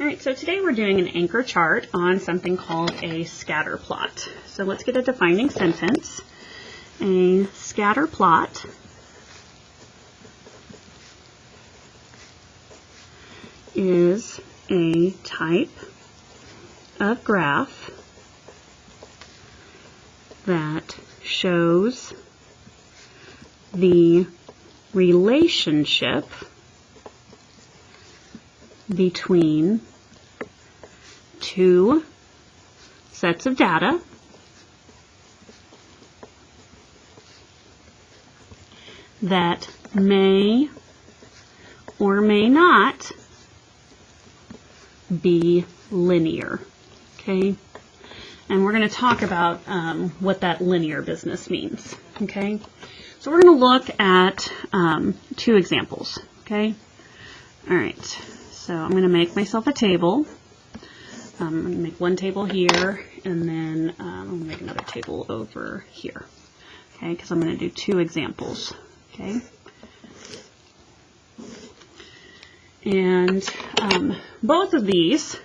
All right, so today we're doing an anchor chart on something called a scatter plot. So let's get a defining sentence. A scatter plot is a type of graph that shows the relationship between two sets of data that may or may not be linear. Okay? And we're going to talk about what that linear business means. Okay? So we're going to look at two examples. Okay? All right. So I'm going to make myself a table. I'm going to make one table here, and then I'm going to make another table over here. Okay? Because I'm going to do two examples. Okay? And both of these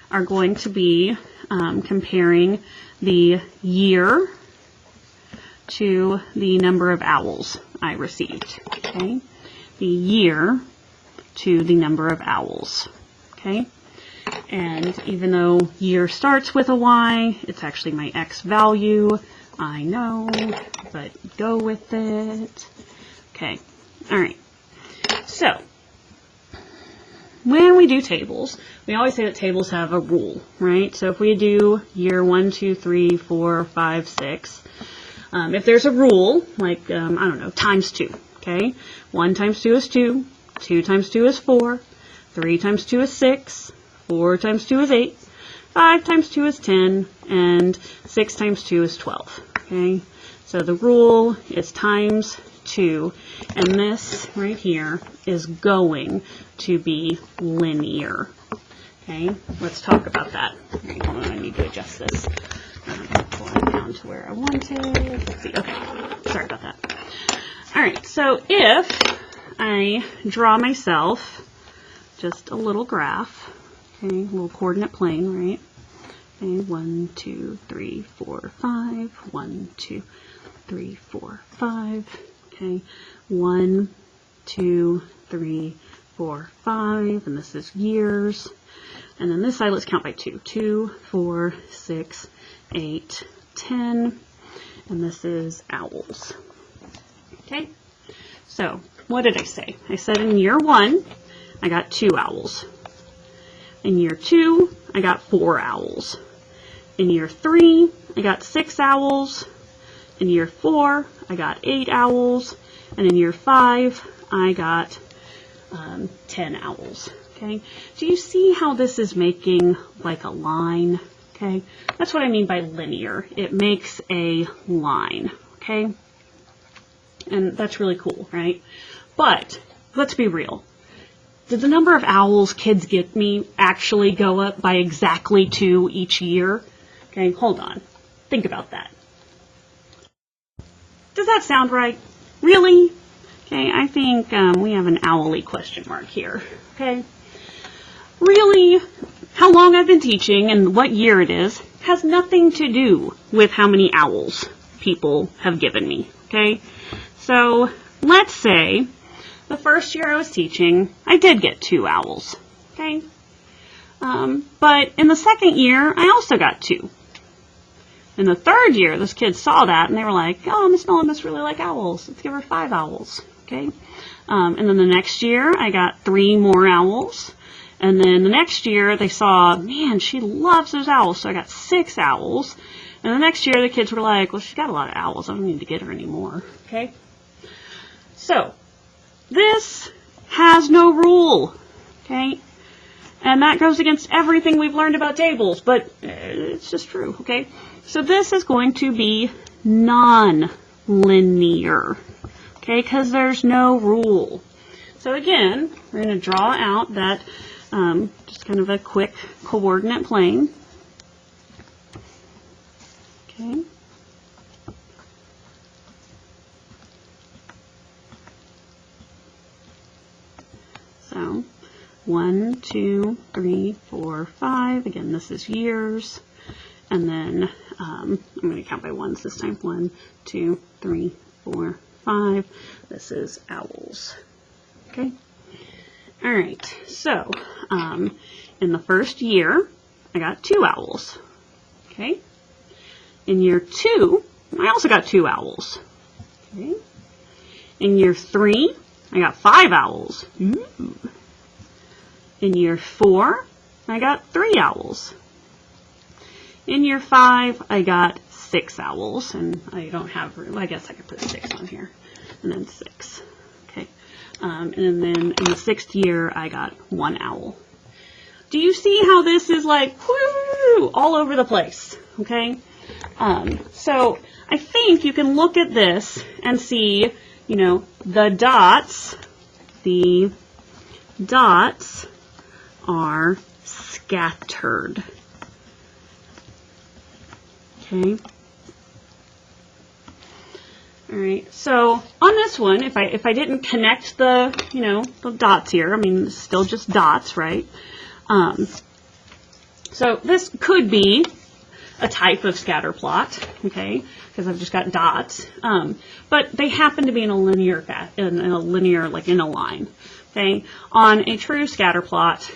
are going to be comparing the year to the number of owls I received. Okay? The year to the number of owls. Okay? And even though year starts with a Y, it's actually my X value. I know, but go with it. Okay. All right. So, when we do tables, we always say that tables have a rule, right? So if we do year 1, 2, 3, 4, 5, 6, if there's a rule, like, I don't know, times 2, okay? 1 times 2 is 2, 2 times 2 is 4, 3 times 2 is 6, 4 times 2 is 8, 5 times 2 is 10, and 6 times 2 is 12, okay? So the rule is times 2, and this right here is going to be linear. Okay, let's talk about that. Right, hold on, I need to adjust this. Pull it down to where I wanted. Let's see. Okay, sorry about that. All right, so if I draw myself just a little graph, okay, a little coordinate plane, right? Okay, 1, 2, 3, 4, 5. 1, 2, 3, 4, 5. Okay, 1, 2, 3, 4, 5, and this is years. And then this side, let's count by 2. 2, 4, 6, 8, 10, and this is owls. Okay, so what did I say? I said in year 1, I got 2 owls. In year 2, I got 4 owls. In year 3, I got 6 owls. In year 4, I got 8 owls. And in year 5, I got 10 owls. Okay, do you see how this is making like a line? Okay, that's what I mean by linear. It makes a line. Okay, and that's really cool, right? But let's be real. Did the number of owls kids get me actually go up by exactly 2 each year? Okay, hold on. Think about that. Does that sound right? Really? Okay, I think we have an owly question mark here. Okay? Really, how long I've been teaching and what year it is has nothing to do with how many owls people have given me. Okay? So, let's say the first year I was teaching, I did get 2 owls. Okay? But in the second year, I also got 2. In the third year, those kids saw that and they were like, oh, Miss Nolan must really like owls. Let's give her 5 owls. Okay? And then the next year, I got 3 more owls. And then the next year, they saw, man, she loves those owls. So I got 6 owls. And the next year, the kids were like, well, she's got a lot of owls. I don't need to get her anymore. Okay? So, this has no rule. Okay? And that goes against everything we've learned about tables, but it's just true, okay? So this is going to be non-linear, okay? Because there's no rule. So again, we're going to draw out that just kind of a quick coordinate plane. Okay. So 1, 2, 3, 4, 5. Again, this is years. And then I'm going to count by ones this time. 1, 2, 3, 4, 5. This is owls. Okay. All right. So in the first year, I got 2 owls. Okay. In year 2, I also got 2 owls. Okay. In year 3, I got 5 owls. Ooh. In year 4, I got 3 owls. In year 5, I got 6 owls, and I don't have room. I guess I could put 6 on here, and then 6. Okay, and then in the 6th year, I got 1 owl. Do you see how this is like whoo, all over the place? Okay, so I think you can look at this and see, you know, the dots are scattered. Okay. All right. So on this one, if I didn't connect the, you know, the dots here, I mean, it's still just dots, right? So this could be a type of scatterplot, okay, because I've just got dots. But they happen to be in a linear, like in a line. Okay, on a true scatterplot,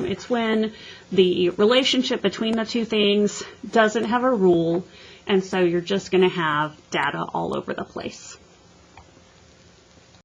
it's when the relationship between the two things doesn't have a rule, and so you're just going to have data all over the place.